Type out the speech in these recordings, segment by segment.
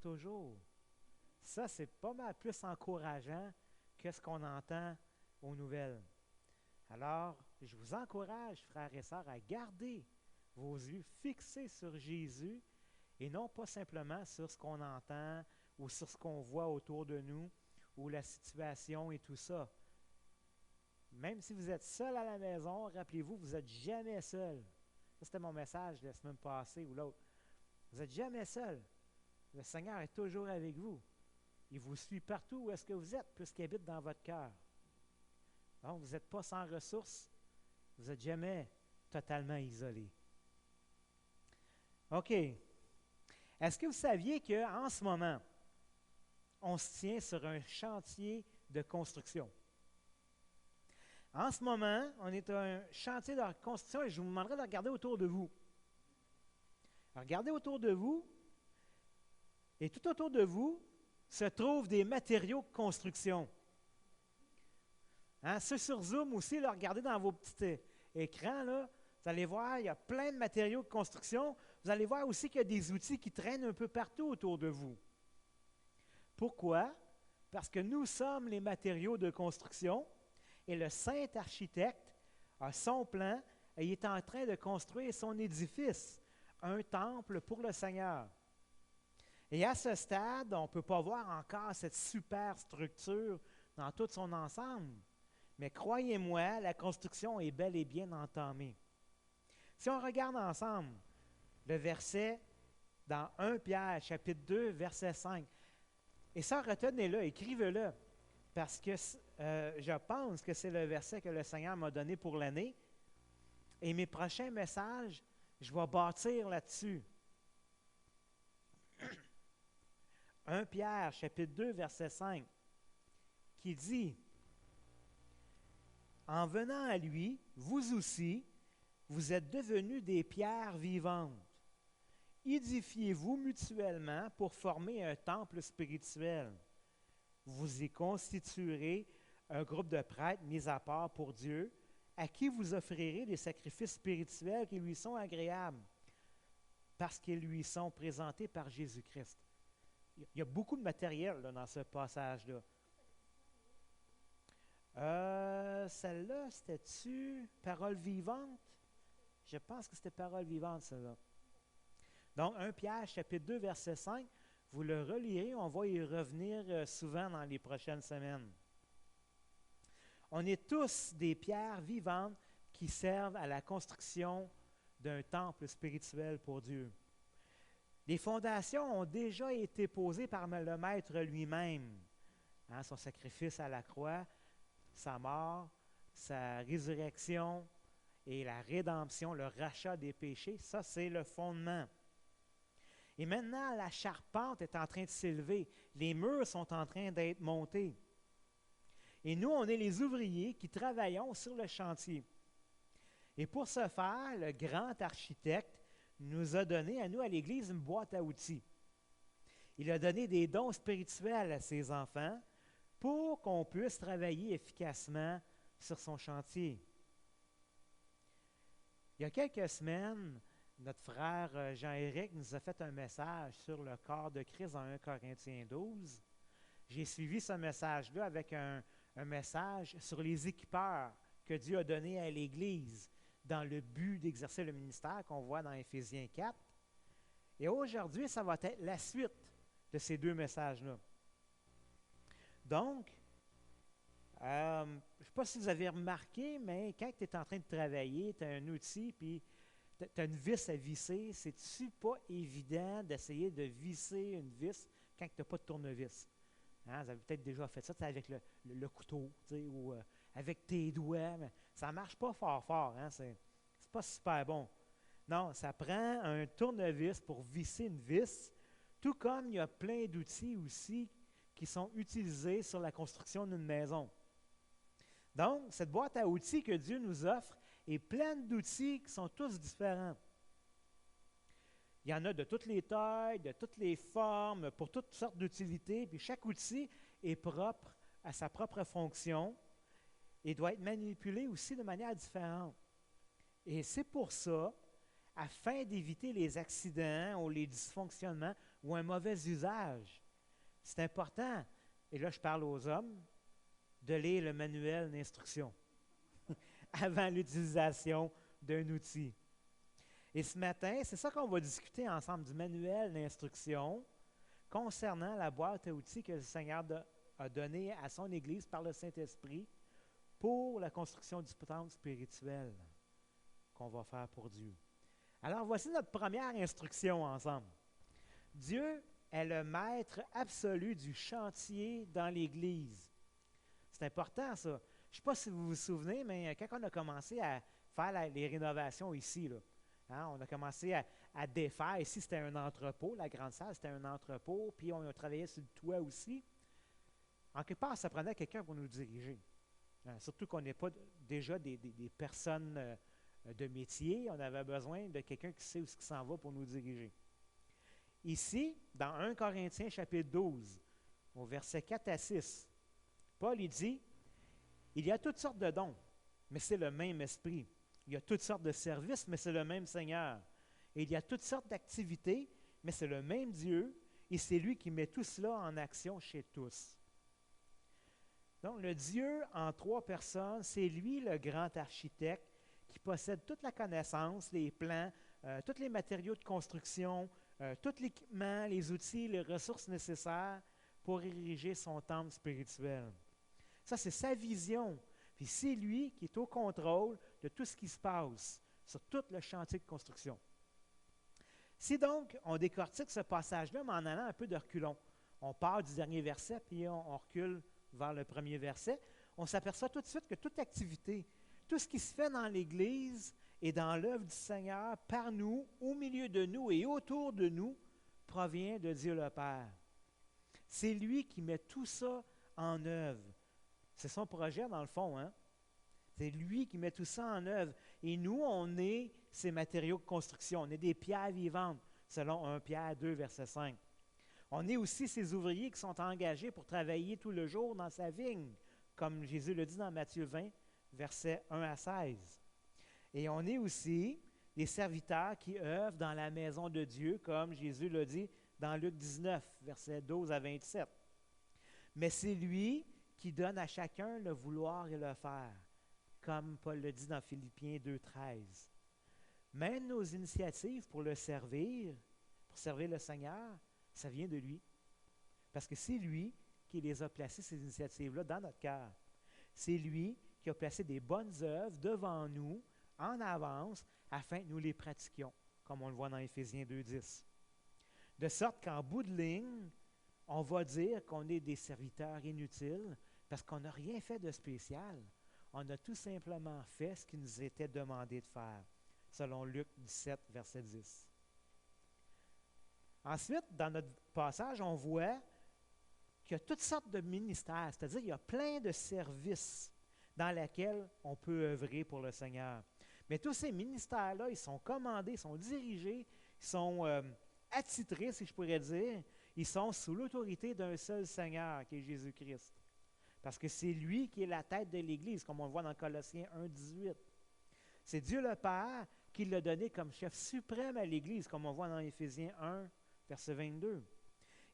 toujours. Ça, c'est pas mal plus encourageant que ce qu'on entend aux nouvelles. Alors, je vous encourage, frères et sœurs, à garder vos yeux fixés sur Jésus et non pas simplement sur ce qu'on entend ou sur ce qu'on voit autour de nous ou la situation et tout ça. Même si vous êtes seul à la maison, rappelez-vous, vous n'êtes jamais seul. Ça, c'était mon message la semaine passée ou l'autre. Vous n'êtes jamais seul. Le Seigneur est toujours avec vous. Il vous suit partout où est-ce que vous êtes, puisqu'il habite dans votre cœur. Donc, vous n'êtes pas sans ressources. Vous n'êtes jamais totalement isolé. OK. Est-ce que vous saviez qu'en ce moment, on se tient sur un chantier de construction? En ce moment, on est à un chantier de construction et je vous demanderai de regarder autour de vous. Regardez autour de vous et tout autour de vous se trouvent des matériaux de construction. Hein, ceux sur Zoom aussi, là, regardez dans vos petits écrans, là, vous allez voir, il y a plein de matériaux de construction. Vous allez voir aussi qu'il y a des outils qui traînent un peu partout autour de vous. Pourquoi? Parce que nous sommes les matériaux de construction et le saint architecte a son plan et il est en train de construire son édifice, un temple pour le Seigneur. Et à ce stade, on ne peut pas voir encore cette super structure dans tout son ensemble. Mais croyez-moi, la construction est bel et bien entamée. Si on regarde ensemble le verset dans 1 Pierre, chapitre 2, verset 5, et ça, retenez-le, écrivez-le, parce que je pense que c'est le verset que le Seigneur m'a donné pour l'année. Et mes prochains messages, je vais bâtir là-dessus. 1 Pierre, chapitre 2, verset 5, qui dit « En venant à lui, vous aussi, vous êtes devenus des pierres vivantes. Édifiez-vous mutuellement pour former un temple spirituel. Vous y constituerez un groupe de prêtres mis à part pour Dieu, à qui vous offrirez des sacrifices spirituels qui lui sont agréables, parce qu'ils lui sont présentés par Jésus-Christ. » Il y a beaucoup de matériel là, dans ce passage-là. Celle-là, c'était-tu Parole vivante? Je pense que c'était Parole vivante, celle-là. Donc, 1 Pierre, chapitre 2, verset 5, vous le relirez, on va y revenir souvent dans les prochaines semaines. On est tous des pierres vivantes qui servent à la construction d'un temple spirituel pour Dieu. Les fondations ont déjà été posées par le Maître lui-même. Hein, son sacrifice à la croix, sa mort, sa résurrection et la rédemption, le rachat des péchés, ça c'est le fondement. Et maintenant, la charpente est en train de s'élever. Les murs sont en train d'être montés. Et nous, on est les ouvriers qui travaillons sur le chantier. Et pour ce faire, le grand architecte nous a donné, à nous, à l'Église, une boîte à outils. Il a donné des dons spirituels à ses enfants pour qu'on puisse travailler efficacement sur son chantier. Il y a quelques semaines, notre frère Jean-Éric nous a fait un message sur le corps de Christ dans 1 Corinthiens 12. J'ai suivi ce message-là avec un message sur les équipeurs que Dieu a donnés à l'Église dans le but d'exercer le ministère qu'on voit dans Éphésiens 4. Et aujourd'hui, ça va être la suite de ces deux messages-là. Donc, je ne sais pas si vous avez remarqué, mais quand tu es en train de travailler, tu as un outil, puis tu as une vis à visser, c'est-tu pas évident d'essayer de visser une vis quand tu n'as pas de tournevis? Hein, vous avez peut-être déjà fait ça avec le couteau, ou avec tes doigts, mais ça ne marche pas fort, hein, c'est pas super bon. Non, ça prend un tournevis pour visser une vis, tout comme il y a plein d'outils aussi qui sont utilisés sur la construction d'une maison. Donc, cette boîte à outils que Dieu nous offre est pleine d'outils qui sont tous différents. Il y en a de toutes les tailles, de toutes les formes, pour toutes sortes d'utilités, puis chaque outil est propre à sa propre fonction et doit être manipulé aussi de manière différente. Et c'est pour ça, afin d'éviter les accidents ou les dysfonctionnements ou un mauvais usage. C'est important, et là je parle aux hommes, de lire le manuel d'instruction avant l'utilisation d'un outil. Et ce matin, c'est ça qu'on va discuter ensemble, du manuel d'instruction concernant la boîte à outils que le Seigneur a donnée à son Église par le Saint-Esprit pour la construction du temple spirituel qu'on va faire pour Dieu. Alors, voici notre première instruction ensemble. Dieu est le maître absolu du chantier dans l'Église. C'est important, ça. Je ne sais pas si vous vous souvenez, mais quand on a commencé à faire les rénovations ici, là, hein, on a commencé à défaire. Ici, c'était un entrepôt. La grande salle, c'était un entrepôt. Puis, on a travaillé sur le toit aussi. En quelque part, ça prenait quelqu'un pour nous diriger. Hein, surtout qu'on n'est pas déjà des personnes de métier. On avait besoin de quelqu'un qui sait où ce qui s'en va pour nous diriger. Ici, dans 1 Corinthiens chapitre 12, au verset 4 à 6, Paul il dit, « Il y a toutes sortes de dons, mais c'est le même esprit. Il y a toutes sortes de services, mais c'est le même Seigneur. Et il y a toutes sortes d'activités, mais c'est le même Dieu, et c'est lui qui met tout cela en action chez tous. » Donc, le Dieu en 3 personnes, c'est lui le grand architecte qui possède toute la connaissance, les plans, tous les matériaux de construction, tout l'équipement, les outils, les ressources nécessaires pour ériger son temple spirituel. Ça, c'est sa vision. Puis c'est lui qui est au contrôle de tout ce qui se passe sur tout le chantier de construction. Si donc on décortique ce passage-là, mais en allant un peu de reculons, on part du dernier verset, puis on recule vers le premier verset, on s'aperçoit tout de suite que toute activité, tout ce qui se fait dans l'Église et dans l'œuvre du Seigneur, par nous, au milieu de nous et autour de nous, provient de Dieu le Père. C'est lui qui met tout ça en œuvre. C'est son projet dans le fond, hein? C'est lui qui met tout ça en œuvre. Et nous, on est ces matériaux de construction. On est des pierres vivantes, selon 1 Pierre 2, verset 5. On est aussi ces ouvriers qui sont engagés pour travailler tout le jour dans sa vigne, comme Jésus le dit dans Matthieu 20, versets 1 à 16. Et on est aussi des serviteurs qui œuvrent dans la maison de Dieu, comme Jésus le dit dans Luc 19, versets 12 à 27. Mais c'est lui qui donne à chacun le vouloir et le faire, comme Paul le dit dans Philippiens 2, 13. Même nos initiatives pour le servir, pour servir le Seigneur, ça vient de lui. Parce que c'est lui qui les a placées, ces initiatives-là, dans notre cœur. C'est lui qui a placé des bonnes œuvres devant nous, en avance, afin que nous les pratiquions, comme on le voit dans Éphésiens 2, 10. De sorte qu'en bout de ligne, on va dire qu'on est des serviteurs inutiles parce qu'on n'a rien fait de spécial. On a tout simplement fait ce qui nous était demandé de faire, selon Luc 17, verset 10. Ensuite, dans notre passage, on voit qu'il y a toutes sortes de ministères, c'est-à-dire qu'il y a plein de services dans lesquels on peut œuvrer pour le Seigneur. Mais tous ces ministères-là, ils sont commandés, ils sont dirigés, ils sont attitrés, si je pourrais dire, ils sont sous l'autorité d'un seul Seigneur, qui est Jésus-Christ. Parce que c'est lui qui est la tête de l'Église, comme on le voit dans Colossiens 1, 18. C'est Dieu le Père qui l'a donné comme chef suprême à l'Église, comme on voit dans Éphésiens 1, verset 22.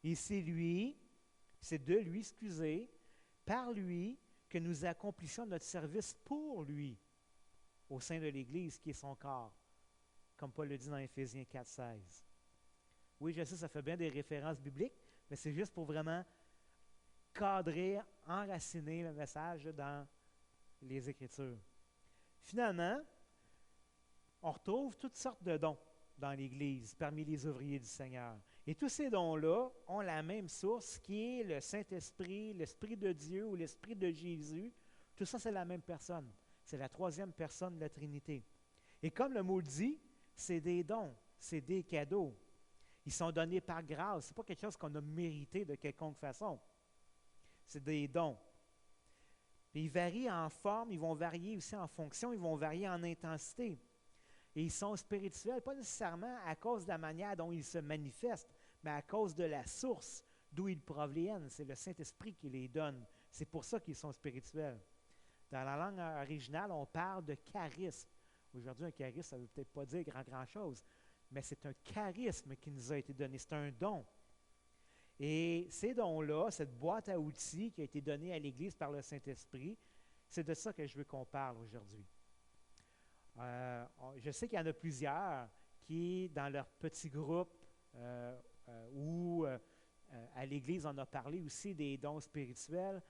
Et c'est de lui, par lui, que nous accomplissions notre service pour lui, au sein de l'Église, qui est son corps, comme Paul le dit dans Éphésiens 4, 16. Oui, je sais, ça fait bien des références bibliques, mais c'est juste pour vraiment cadrer, enraciner le message dans les Écritures. Finalement, on retrouve toutes sortes de dons dans l'Église, parmi les ouvriers du Seigneur. Et tous ces dons-là ont la même source, qui est le Saint-Esprit, l'Esprit de Dieu ou l'Esprit de Jésus. Tout ça, c'est la même personne. C'est la 3e personne de la Trinité. Et comme le mot dit, c'est des dons, c'est des cadeaux. Ils sont donnés par grâce. Ce n'est pas quelque chose qu'on a mérité de quelconque façon. C'est des dons. Et ils varient en forme, ils vont varier aussi en fonction, ils vont varier en intensité. Et ils sont spirituels, pas nécessairement à cause de la manière dont ils se manifestent, mais à cause de la source d'où ils proviennent. C'est le Saint-Esprit qui les donne. C'est pour ça qu'ils sont spirituels. Dans la langue originale, on parle de charisme. Aujourd'hui, un charisme, ça ne veut peut-être pas dire grand-chose. mais c'est un charisme qui nous a été donné, c'est un don. Et ces dons-là, cette boîte à outils qui a été donnée à l'Église par le Saint-Esprit, c'est de ça que je veux qu'on parle aujourd'hui. Je sais qu'il y en a plusieurs qui, dans leur petit groupe ou à l'Église, on a parlé aussi des dons spirituels,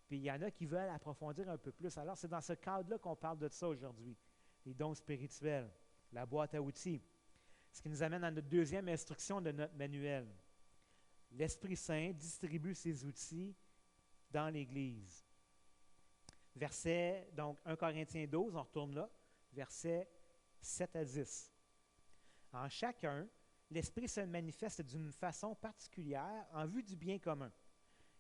puis il y en a qui veulent approfondir un peu plus. Alors, c'est dans ce cadre-là qu'on parle de ça aujourd'hui, les dons spirituels, la boîte à outils. Ce qui nous amène à notre deuxième instruction de notre manuel. L'Esprit Saint distribue ses outils dans l'Église. Verset, donc 1 Corinthiens 12, on retourne là, versets 7 à 10. En chacun, l'Esprit se manifeste d'une façon particulière en vue du bien commun.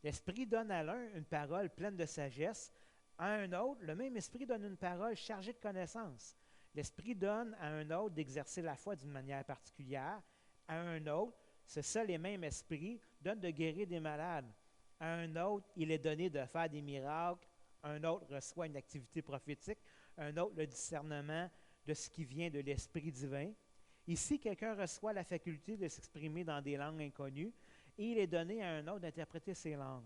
L'Esprit donne à l'un une parole pleine de sagesse, à un autre, le même Esprit donne une parole chargée de connaissance. L'Esprit donne à un autre d'exercer la foi d'une manière particulière, à un autre, ce seul et même Esprit donne de guérir des malades. À un autre, il est donné de faire des miracles. Un autre reçoit une activité prophétique. Un autre, le discernement de ce qui vient de l'Esprit divin. Ici, quelqu'un reçoit la faculté de s'exprimer dans des langues inconnues et il est donné à un autre d'interpréter ces langues.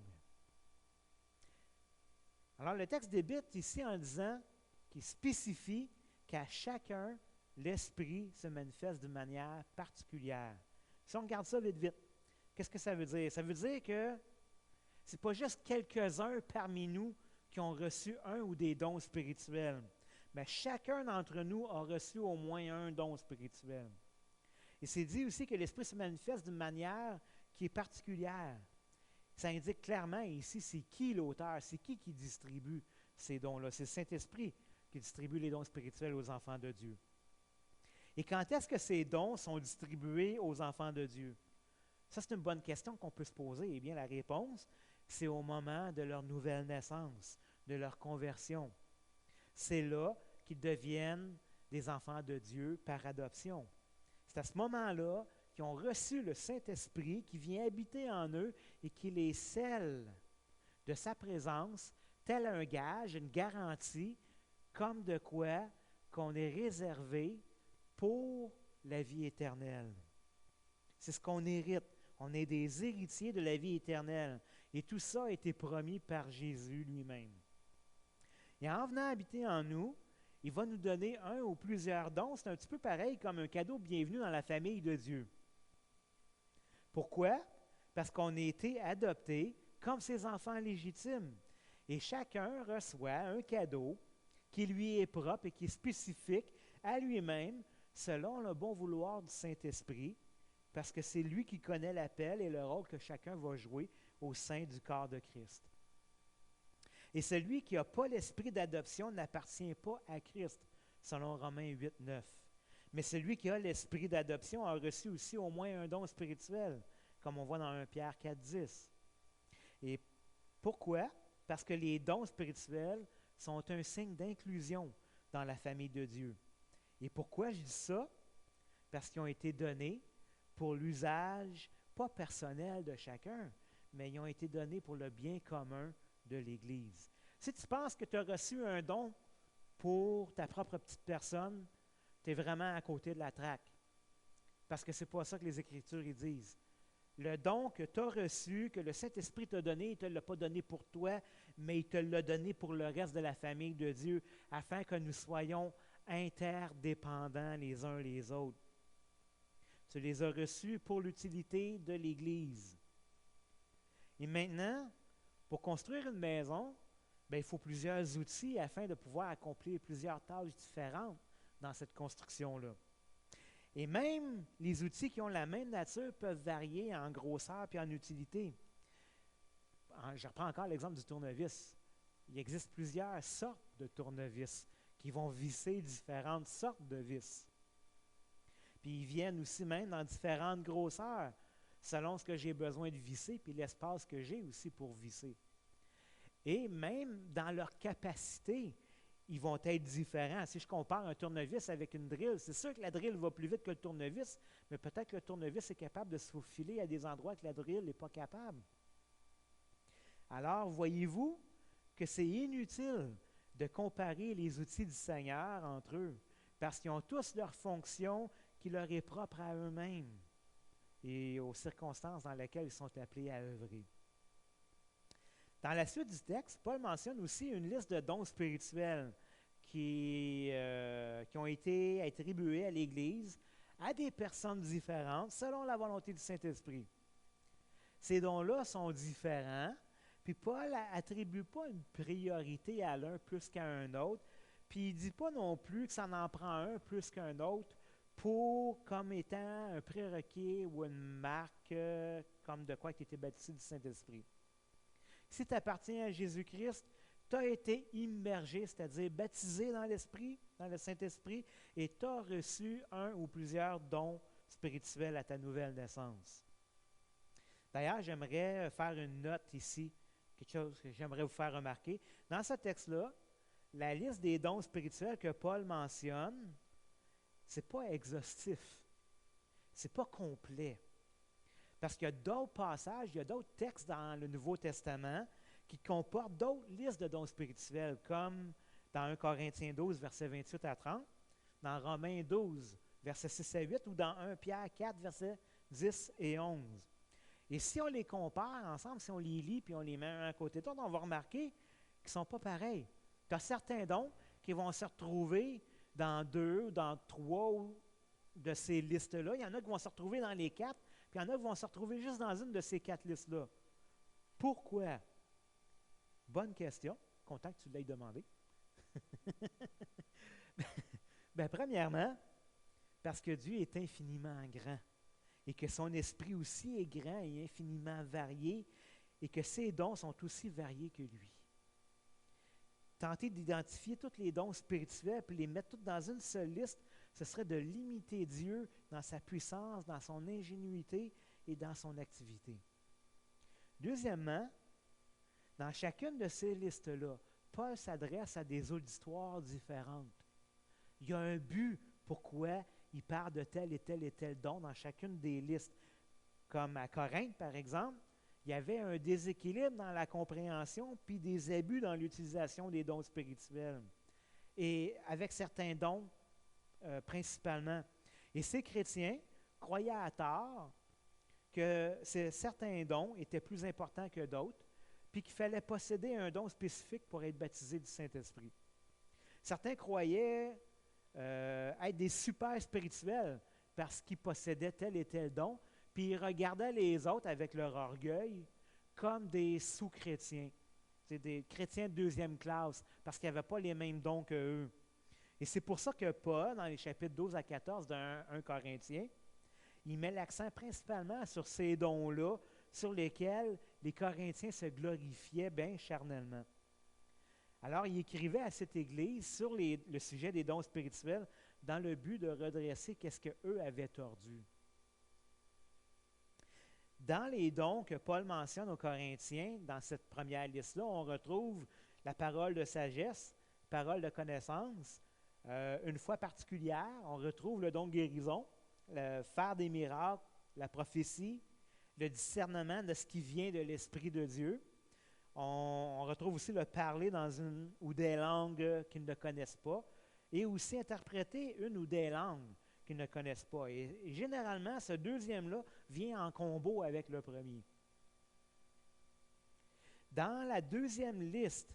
Alors, le texte débute ici en disant qu'il spécifie qu'à chacun, l'Esprit se manifeste de manière particulière. Si on regarde ça vite, qu'est-ce que ça veut dire? Ça veut dire que ce n'est pas juste quelques-uns parmi nous qui ont reçu un ou des dons spirituels, mais chacun d'entre nous a reçu au moins un don spirituel. Et c'est dit aussi que l'Esprit se manifeste d'une manière qui est particulière. Ça indique clairement ici c'est qui l'auteur, c'est qui distribue ces dons-là. C'est le Saint-Esprit qui distribue les dons spirituels aux enfants de Dieu. Et quand est-ce que ces dons sont distribués aux enfants de Dieu? Ça, c'est une bonne question qu'on peut se poser. Eh bien, la réponse, c'est au moment de leur nouvelle naissance, de leur conversion. C'est là qu'ils deviennent des enfants de Dieu par adoption. C'est à ce moment-là qu'ils ont reçu le Saint-Esprit qui vient habiter en eux et qui les scelle de sa présence, tel un gage, une garantie, comme de quoi qu'on est réservé pour la vie éternelle. C'est ce qu'on hérite. On est des héritiers de la vie éternelle. Et tout ça a été promis par Jésus lui-même. Et en venant habiter en nous, il va nous donner un ou plusieurs dons. C'est un petit peu pareil comme un cadeau de bienvenue dans la famille de Dieu. Pourquoi? Parce qu'on a été adoptés comme ses enfants légitimes. Et chacun reçoit un cadeau qui lui est propre et qui est spécifique à lui-même, selon le bon vouloir du Saint-Esprit, parce que c'est lui qui connaît l'appel et le rôle que chacun va jouer au sein du corps de Christ. Et celui qui n'a pas l'esprit d'adoption n'appartient pas à Christ, selon Romains 8, 9. Mais celui qui a l'esprit d'adoption a reçu aussi au moins un don spirituel, comme on voit dans 1 Pierre 4, 10. Et pourquoi? Parce que les dons spirituels sont un signe d'inclusion dans la famille de Dieu. Et pourquoi je dis ça? Parce qu'ils ont été donnés pour l'usage, pas personnel de chacun, mais ils ont été donnés pour le bien commun de l'Église. Si tu penses que tu as reçu un don pour ta propre petite personne, tu es vraiment à côté de la traque. Parce que ce n'est pas ça que les Écritures ils disent. Le don que tu as reçu, que le Saint-Esprit t'a donné, il ne te l'a pas donné pour toi, mais il te l'a donné pour le reste de la famille de Dieu, afin que nous soyons interdépendants les uns les autres. Tu les as reçus pour l'utilité de l'Église. Et maintenant, pour construire une maison, il faut plusieurs outils afin de pouvoir accomplir plusieurs tâches différentes dans cette construction-là. Et même les outils qui ont la même nature peuvent varier en grosseur et en utilité. Je reprends encore l'exemple du tournevis. Il existe plusieurs sortes de tournevis qui vont visser différentes sortes de vis. Puis ils viennent aussi même dans différentes grosseurs, selon ce que j'ai besoin de visser, puis l'espace que j'ai aussi pour visser. Et même dans leur capacité, ils vont être différents. Si je compare un tournevis avec une drille, c'est sûr que la drille va plus vite que le tournevis, mais peut-être que le tournevis est capable de se faufiler à des endroits que la drille n'est pas capable. Alors, voyez-vous que c'est inutile de comparer les outils du Seigneur entre eux, parce qu'ils ont tous leur fonction qui leur est propre à eux-mêmes et aux circonstances dans lesquelles ils sont appelés à œuvrer. Dans la suite du texte, Paul mentionne aussi une liste de dons spirituels qui ont été attribués à l'Église à des personnes différentes selon la volonté du Saint-Esprit. Ces dons-là sont différents, puis Paul n'attribue pas une priorité à l'un plus qu'à un autre, puis il ne dit pas non plus que ça en prend un plus qu'un autre comme étant un prérequis ou une marque comme de quoi tu étais baptisé du Saint-Esprit. Si tu appartiens à Jésus-Christ, tu as été immergé, c'est-à-dire baptisé dans l'Esprit, dans le Saint-Esprit, et tu as reçu un ou plusieurs dons spirituels à ta nouvelle naissance. D'ailleurs, j'aimerais faire une note ici, quelque chose que j'aimerais vous faire remarquer. Dans ce texte-là, la liste des dons spirituels que Paul mentionne, ce n'est pas exhaustif, ce n'est pas complet. Parce qu'il y a d'autres passages, il y a d'autres textes dans le Nouveau Testament qui comportent d'autres listes de dons spirituels, comme dans 1 Corinthiens 12, versets 28 à 30, dans Romains 12, versets 6 à 8, ou dans 1 Pierre 4, versets 10 et 11. Et si on les compare ensemble, si on les lit puis on les met un à côté de l'autre, on va remarquer qu'ils ne sont pas pareils. Tu as certains dons qui vont se retrouver dans 2 ou dans 3 de ces listes-là. Il y en a qui vont se retrouver dans les 4, puis il y en a qui vont se retrouver juste dans une de ces 4 listes-là. Pourquoi? Bonne question. Content que tu l'aies demandé. Bien, premièrement, parce que Dieu est infiniment grand et que son esprit aussi est grand et infiniment varié et que ses dons sont aussi variés que lui. Tenter d'identifier tous les dons spirituels et les mettre tous dans une seule liste, ce serait de limiter Dieu dans sa puissance, dans son ingénuité et dans son activité. Deuxièmement, dans chacune de ces listes-là, Paul s'adresse à des auditoires différentes. Il y a un but pourquoi il parle de tel et tel et tel don dans chacune des listes. Comme à Corinthe, par exemple, il y avait un déséquilibre dans la compréhension puis des abus dans l'utilisation des dons spirituels. Et avec certains dons, principalement. Et ces chrétiens croyaient à tort que certains dons étaient plus importants que d'autres, puis qu'il fallait posséder un don spécifique pour être baptisé du Saint-Esprit. Certains croyaient être des super spirituels parce qu'ils possédaient tel et tel don, puis ils regardaient les autres avec leur orgueil comme des sous-chrétiens. C'est des chrétiens de deuxième classe parce qu'ils n'avaient pas les mêmes dons qu'eux. Et c'est pour ça que Paul, dans les chapitres 12 à 14 d'un 1 Corinthiens, il met l'accent principalement sur ces dons-là, sur lesquels les Corinthiens se glorifiaient bien charnellement. Alors, il écrivait à cette Église sur le sujet des dons spirituels dans le but de redresser qu'est-ce qu'eux avaient tordu. Dans les dons que Paul mentionne aux Corinthiens, dans cette première liste-là, on retrouve la parole de sagesse, parole de connaissance. Une fois particulière, on retrouve le don de guérison, le faire des miracles, la prophétie, le discernement de ce qui vient de l'Esprit de Dieu. On retrouve aussi le parler dans une ou des langues qu'ils ne connaissent pas et aussi interpréter une ou des langues qu'ils ne connaissent pas. Et généralement, ce deuxième-là vient en combo avec le premier. Dans la deuxième liste,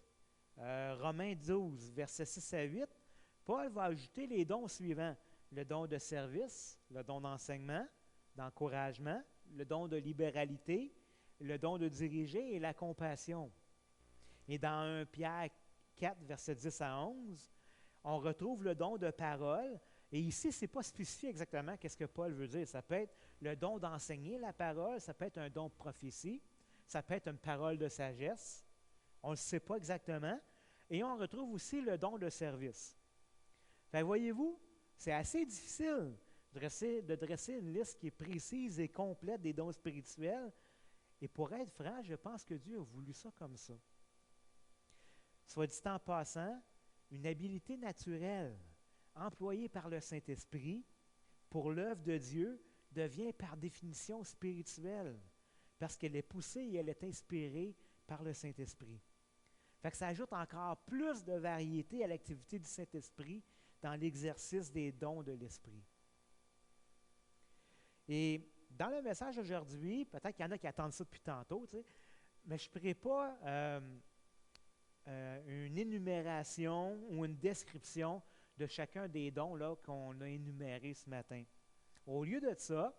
Romains 12, versets 6 à 8, Paul va ajouter les dons suivants. Le don de service, le don d'enseignement, d'encouragement, le don de libéralité, le don de diriger et la compassion. Et dans 1 Pierre 4, versets 10 à 11, on retrouve le don de parole. Et ici, ce n'est pas spécifié exactement qu'est-ce que Paul veut dire. Ça peut être le don d'enseigner la parole, ça peut être un don de prophétie, ça peut être une parole de sagesse. On ne le sait pas exactement. Et on retrouve aussi le don de service. Fait, voyez-vous, c'est assez difficile de dresser une liste qui est précise et complète des dons spirituels. Et pour être franc, je pense que Dieu a voulu ça comme ça. Soit dit en passant, une habileté naturelle employée par le Saint-Esprit pour l'œuvre de Dieu devient par définition spirituelle parce qu'elle est poussée et elle est inspirée par le Saint-Esprit. Fait que ça ajoute encore plus de variété à l'activité du Saint-Esprit dans l'exercice des dons de l'Esprit. Et dans le message d'aujourd'hui, peut-être qu'il y en a qui attendent ça depuis tantôt, tu sais, mais je ne ferai pas une énumération ou une description de chacun des dons là, qu'on a énumérés ce matin. Au lieu de ça,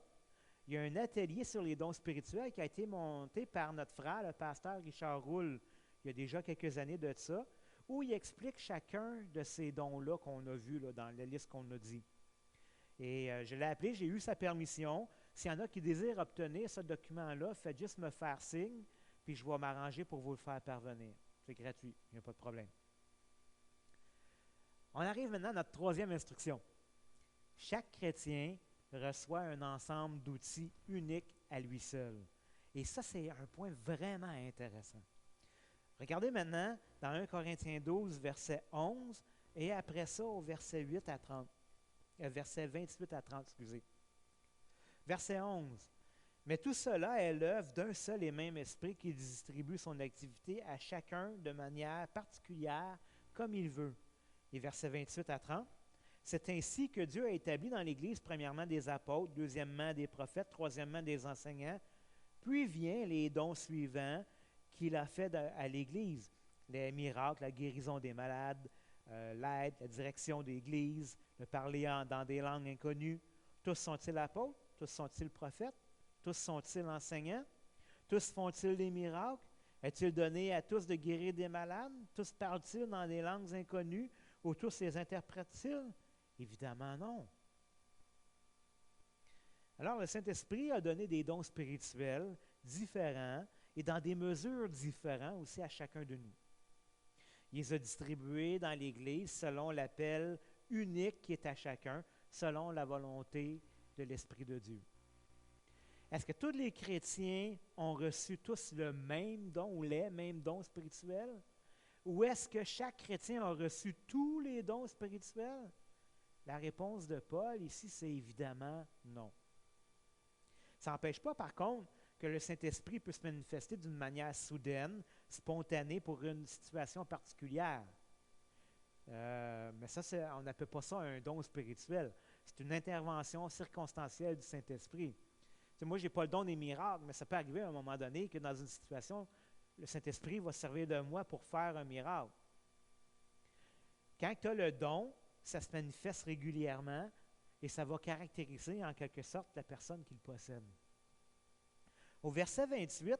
il y a un atelier sur les dons spirituels qui a été monté par notre frère, le pasteur Richard Roule, il y a déjà quelques années de ça, où il explique chacun de ces dons-là qu'on a vus là, dans la liste qu'on a dit. Et je l'ai appelé, j'ai eu sa permission. S'il y en a qui désirent obtenir ce document-là, faites juste me faire signe, puis je vais m'arranger pour vous le faire parvenir. C'est gratuit, il n'y a pas de problème. On arrive maintenant à notre troisième instruction. Chaque chrétien reçoit un ensemble d'outils uniques à lui seul. Et ça, c'est un point vraiment intéressant. Regardez maintenant dans 1 Corinthiens 12, verset 11, et après ça au verset 8 à 30. Verset 28 à 30, excusez. Verset 11. Mais tout cela est l'œuvre d'un seul et même esprit qui distribue son activité à chacun de manière particulière comme il veut. Et verset 28 à 30. C'est ainsi que Dieu a établi dans l'Église, premièrement, des apôtres, deuxièmement, des prophètes, troisièmement, des enseignants. Puis viennent les dons suivants qu'il a fait à l'Église. Les miracles, la guérison des malades, l'aide, la direction de l'Église, le parler dans des langues inconnues. Tous sont-ils apôtres? Tous sont-ils prophètes? Tous sont-ils enseignants? Tous font-ils des miracles? Est-il donné à tous de guérir des malades? Tous parlent-ils dans des langues inconnues? Ou tous les interprètent-ils? Évidemment non. Alors le Saint-Esprit a donné des dons spirituels différents et dans des mesures différentes aussi à chacun de nous. Il les a distribués dans l'Église selon l'appel unique qui est à chacun, selon la volonté de l'Esprit de Dieu. Est-ce que tous les chrétiens ont reçu tous le même don ou les mêmes dons spirituels? Ou est-ce que chaque chrétien a reçu tous les dons spirituels? La réponse de Paul ici, c'est évidemment non. Ça n'empêche pas, par contre, que le Saint-Esprit peut se manifester d'une manière soudaine, spontanée pour une situation particulière. Mais ça, on n'appelle pas ça un don spirituel. C'est une intervention circonstancielle du Saint-Esprit. Moi, je n'ai pas le don des miracles, mais ça peut arriver à un moment donné que dans une situation, le Saint-Esprit va servir de moi pour faire un miracle. Quand tu as le don, ça se manifeste régulièrement et ça va caractériser en quelque sorte la personne qui le possède. Au verset 28,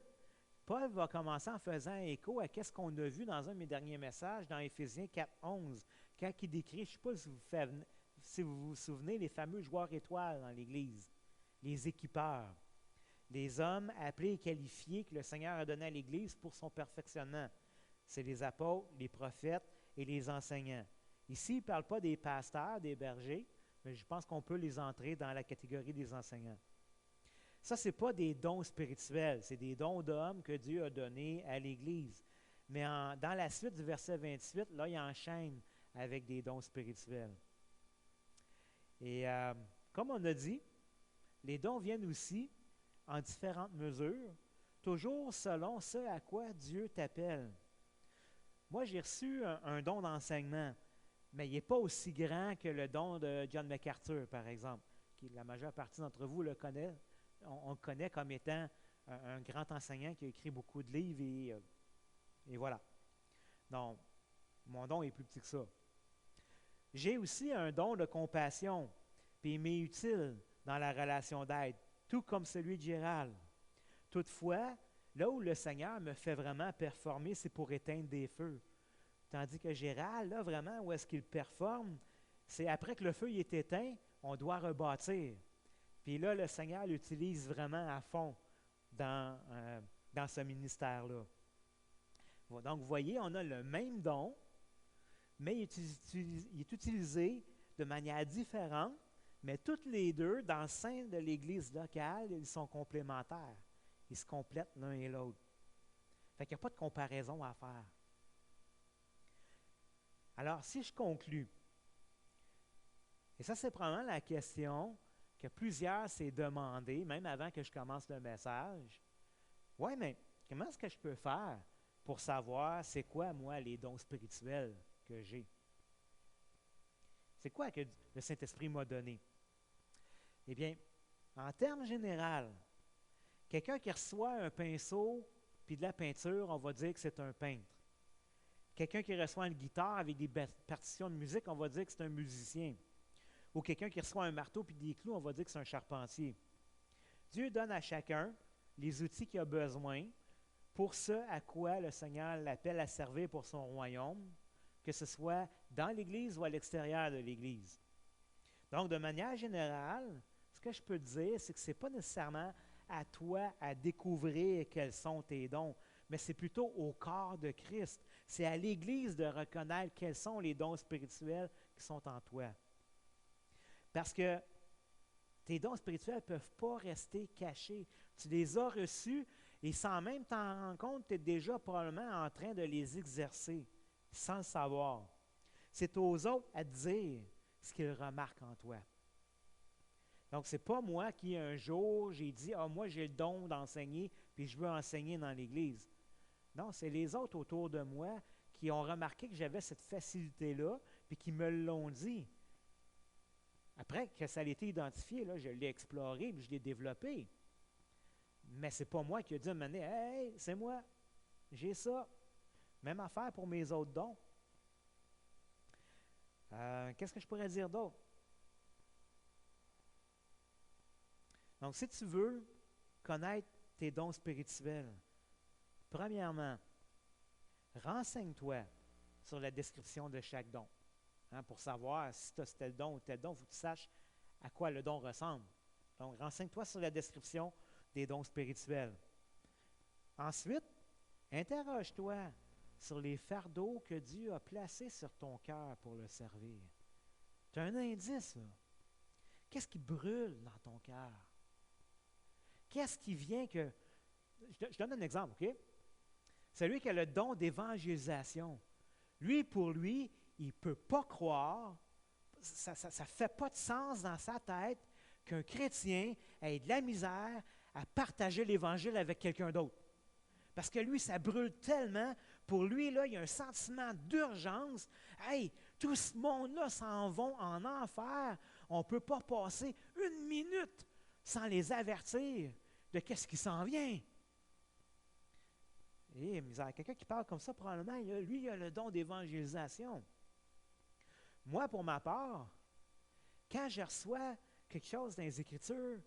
Paul va commencer en faisant écho à ce qu'on a vu dans un de mes derniers messages dans Éphésiens 4, 11, quand il décrit, je ne sais pas si vous vous souvenez, les fameux joueurs étoiles dans l'Église, les équipeurs, les hommes appelés et qualifiés que le Seigneur a donnés à l'Église pour son perfectionnement. C'est les apôtres, les prophètes et les enseignants. Ici, il ne parle pas des pasteurs, des bergers, mais je pense qu'on peut les entrer dans la catégorie des enseignants. Ça, ce n'est pas des dons spirituels, c'est des dons d'hommes que Dieu a donnés à l'Église. Mais dans la suite du verset 28, là, il enchaîne avec des dons spirituels. Et comme on a dit, les dons viennent aussi en différentes mesures, toujours selon ce à quoi Dieu t'appelle. Moi, j'ai reçu un don d'enseignement, mais il n'est pas aussi grand que le don de John MacArthur, par exemple, qui la majeure partie d'entre vous le connaît. On le connaît comme étant un grand enseignant qui a écrit beaucoup de livres et voilà. Donc, mon don est plus petit que ça. J'ai aussi un don de compassion, puis il m'est utile dans la relation d'aide, tout comme celui de Gérald. Toutefois, là où le Seigneur me fait vraiment performer, c'est pour éteindre des feux. Tandis que Gérald, là, vraiment, où est-ce qu'il performe, c'est après que le feu est éteint, on doit rebâtir. Puis là, le Seigneur l'utilise vraiment à fond dans ce ministère-là. Donc, vous voyez, on a le même don, mais il est utilisé de manière différente, mais toutes les deux, dans le sein de l'Église locale, ils sont complémentaires. Ils se complètent l'un et l'autre. Fait qu'il n'y a pas de comparaison à faire. Alors, si je conclus, et ça, c'est probablement la question que plusieurs s'est demandé, même avant que je commence le message. Oui, mais comment est-ce que je peux faire pour savoir c'est quoi, moi, les dons spirituels que j'ai? C'est quoi que le Saint-Esprit m'a donné? Eh bien, En termes généraux, quelqu'un qui reçoit un pinceau puis de la peinture, on va dire que c'est un peintre. Quelqu'un qui reçoit une guitare avec des partitions de musique, on va dire que c'est un musicien. Ou quelqu'un qui reçoit un marteau puis des clous, on va dire que c'est un charpentier. Dieu donne à chacun les outils qu'il a besoin pour ce à quoi le Seigneur l'appelle à servir pour son royaume, que ce soit dans l'Église ou à l'extérieur de l'Église. Donc, de manière générale, ce que je peux te dire, c'est que ce n'est pas nécessairement à toi à découvrir quels sont tes dons, mais c'est plutôt au corps de Christ. C'est à l'Église de reconnaître quels sont les dons spirituels qui sont en toi. Parce que tes dons spirituels ne peuvent pas rester cachés. Tu les as reçus et sans même t'en rendre compte, tu es déjà probablement en train de les exercer sans le savoir. C'est aux autres à te dire ce qu'ils remarquent en toi. Donc, ce n'est pas moi qui, un jour, j'ai dit « Ah, moi, j'ai le don d'enseigner, puis je veux enseigner dans l'Église. » Non, c'est les autres autour de moi qui ont remarqué que j'avais cette facilité-là, puis qui me l'ont dit. Après que ça a été identifié, là, je l'ai exploré, puis je l'ai développé. Mais ce n'est pas moi qui ai dit à un moment donné, « Hey, c'est moi, j'ai ça. » Même affaire pour mes autres dons. Qu'est-ce que je pourrais dire d'autre? Donc, si tu veux connaître tes dons spirituels, premièrement, renseigne-toi sur la description de chaque don. Pour savoir si tu as tel don ou tel don, il faut que tu saches à quoi le don ressemble. Donc, renseigne-toi sur la description des dons spirituels. Ensuite, interroge-toi sur les fardeaux que Dieu a placés sur ton cœur pour le servir. Tu as un indice, là. Qu'est-ce qui brûle dans ton cœur? Qu'est-ce qui vient que... Je donne un exemple, OK? Celui qui a le don d'évangélisation. Lui, pour lui, il ne peut pas croire, ça ne fait pas de sens dans sa tête qu'un chrétien ait de la misère à partager l'Évangile avec quelqu'un d'autre. Parce que lui, ça brûle tellement. Pour lui, là, il y a un sentiment d'urgence. Hey, tout ce monde-là s'en vont en enfer. On ne peut pas passer une minute sans les avertir de qu'est-ce qui s'en vient. Et misère, quelqu'un qui parle comme ça, probablement, lui, il a le don d'évangélisation. Moi, pour ma part, quand je reçois quelque chose dans les Écritures,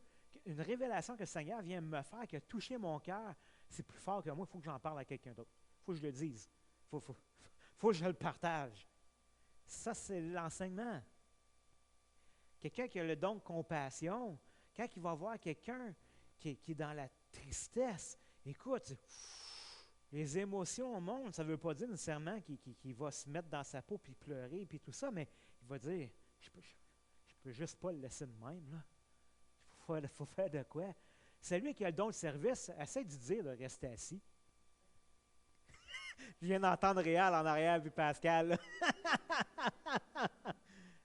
une révélation que le Seigneur vient me faire, qui a touché mon cœur, c'est plus fort que moi, il faut que j'en parle à quelqu'un d'autre. Il faut que je le dise. Il faut que je le partage. Ça, c'est l'enseignement. Quelqu'un qui a le don de compassion, quand il va voir quelqu'un qui est dans la tristesse, écoute, les émotions montent, ça ne veut pas dire nécessairement qu'il va se mettre dans sa peau puis pleurer puis tout ça, mais il va dire, je peux juste pas le laisser de même, là. Il faut faire de quoi? Celui qui a le don de service, essaie de dire de rester assis. Je viens d'entendre Réal en arrière, puis Pascal.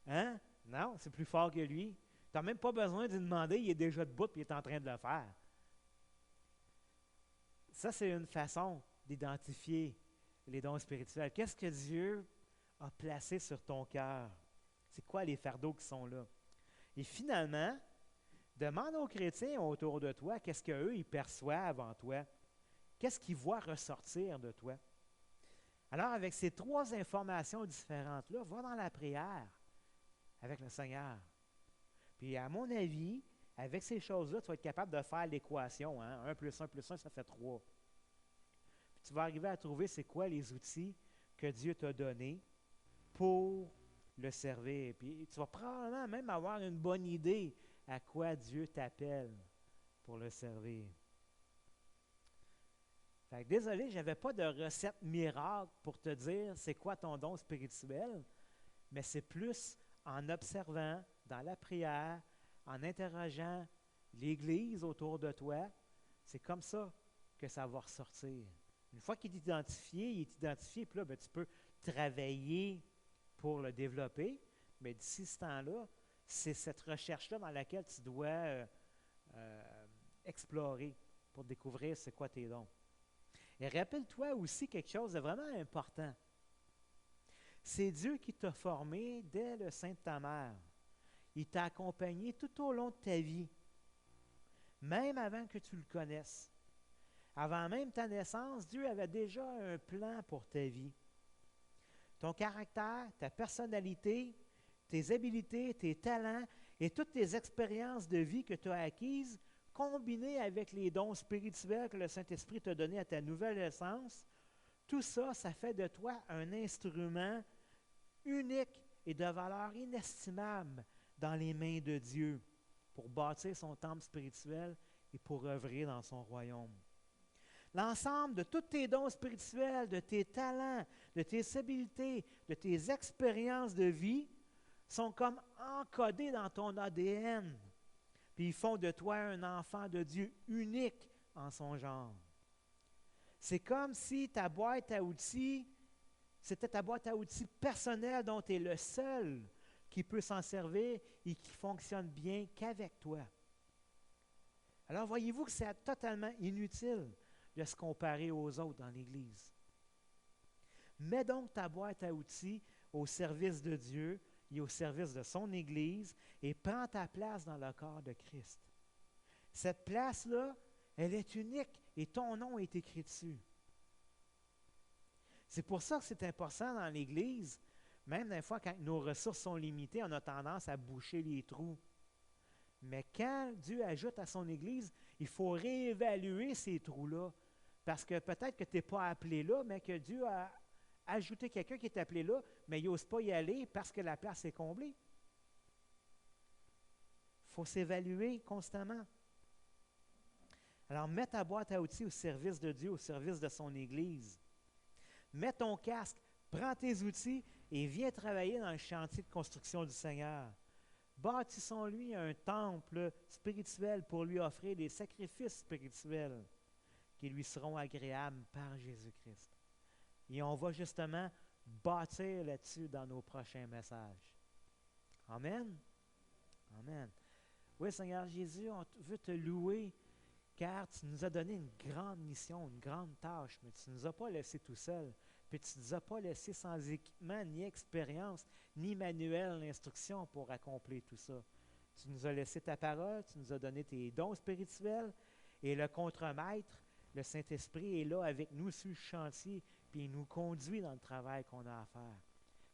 Hein? Non, c'est plus fort que lui. Tu n'as même pas besoin de lui demander, il est déjà debout et il est en train de le faire. Ça, c'est une façon d'identifier les dons spirituels. Qu'est-ce que Dieu a placé sur ton cœur? C'est quoi les fardeaux qui sont là? Et finalement, demande aux chrétiens autour de toi qu'est-ce qu'eux, ils perçoivent en toi. Qu'est-ce qu'ils voient ressortir de toi? Alors, avec ces trois informations différentes-là, va dans la prière avec le Seigneur. Puis, à mon avis, avec ces choses-là, tu vas être capable de faire l'équation. 1 plus 1 plus 1, ça fait 3. Puis, tu vas arriver à trouver c'est quoi les outils que Dieu t'a donnés pour le servir. Puis, tu vas probablement même avoir une bonne idée à quoi Dieu t'appelle pour le servir. Fait que, désolé, je n'avais pas de recette miracle pour te dire c'est quoi ton don spirituel, mais c'est plus en observant dans la prière, en interrogeant l'Église autour de toi, c'est comme ça que ça va ressortir. Une fois qu'il est identifié, puis là, tu peux travailler pour le développer, mais d'ici ce temps-là, c'est cette recherche-là dans laquelle tu dois explorer pour découvrir c'est quoi tes dons. Et rappelle-toi aussi quelque chose de vraiment important. C'est Dieu qui t'a formé dès le sein de ta mère. Il t'a accompagné tout au long de ta vie. même avant que tu le connaisses. Avant même ta naissance, Dieu avait déjà un plan pour ta vie. Ton caractère, ta personnalité, tes habiletés, tes talents et toutes tes expériences de vie que tu as acquises, combinées avec les dons spirituels que le Saint-Esprit t'a donnés à ta nouvelle naissance, tout ça, ça fait de toi un instrument unique et de valeur inestimable dans les mains de Dieu pour bâtir son temple spirituel et pour œuvrer dans son royaume. L'ensemble de tous tes dons spirituels, de tes talents, de tes habiletés, de tes expériences de vie sont comme encodés dans ton ADN. Puis ils font de toi un enfant de Dieu unique en son genre. C'est comme si ta boîte à outils, c'était ta boîte à outils personnelle dont tu es le seul qui peut s'en servir et qui fonctionne bien qu'avec toi. Alors voyez-vous que c'est totalement inutile de se comparer aux autres dans l'Église. Mets donc ta boîte à outils au service de Dieu et au service de son Église et prends ta place dans le corps de Christ. Cette place-là, elle est unique et ton nom est écrit dessus. C'est pour ça que c'est important dans l'Église, même des fois quand nos ressources sont limitées, on a tendance à boucher les trous. Mais quand Dieu ajoute à son Église, il faut réévaluer ces trous-là. Parce que peut-être que tu n'es pas appelé là, mais que Dieu a ajouté quelqu'un qui est appelé là, mais il n'ose pas y aller parce que la place est comblée. Il faut s'évaluer constamment. Alors, mets ta boîte à outils au service de Dieu, au service de son Église. Mets ton casque, prends tes outils et viens travailler dans le chantier de construction du Seigneur. Bâtissons-lui un temple spirituel pour lui offrir des sacrifices spirituels qui lui seront agréables par Jésus-Christ. Et on va justement bâtir là-dessus dans nos prochains messages. Amen. Amen. Oui, Seigneur Jésus, on veut te louer car tu nous as donné une grande mission, une grande tâche, mais tu ne nous as pas laissés tout seuls. Puis tu ne nous as pas laissés sans équipement, ni expérience, ni manuel d'instruction pour accomplir tout ça. Tu nous as laissé ta parole, tu nous as donné tes dons spirituels et le contremaître, le Saint-Esprit est là avec nous sur le chantier, puis il nous conduit dans le travail qu'on a à faire.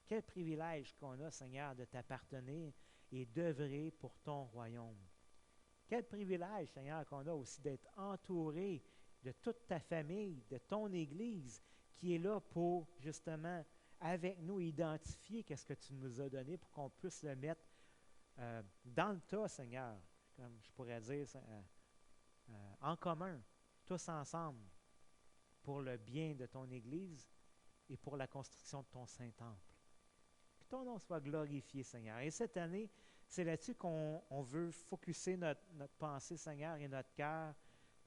Quel privilège qu'on a, Seigneur, de t'appartenir et d'œuvrer pour ton royaume. Quel privilège, Seigneur, qu'on a aussi d'être entouré de toute ta famille, de ton Église, qui est là pour, justement, avec nous, identifier qu'est-ce que tu nous as donné pour qu'on puisse le mettre dans le tas, Seigneur, comme je pourrais dire, en commun, tous ensemble, pour le bien de ton Église et pour la construction de ton Saint-Temple. Que ton nom soit glorifié, Seigneur. Et cette année, c'est là-dessus qu'on veut focusser notre pensée, Seigneur, et notre cœur,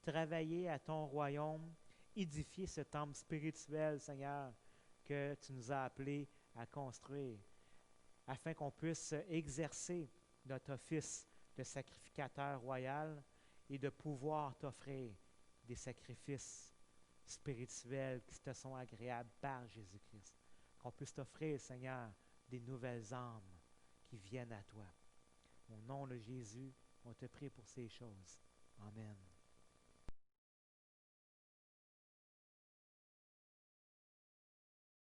travailler à ton royaume, édifier ce temple spirituel, Seigneur, que tu nous as appelés à construire, afin qu'on puisse exercer notre office de sacrificateur royal et de pouvoir t'offrir des sacrifices spirituels qui te sont agréables par Jésus-Christ. Qu'on puisse t'offrir, Seigneur, des nouvelles âmes qui viennent à toi. Au nom de Jésus, on te prie pour ces choses. Amen.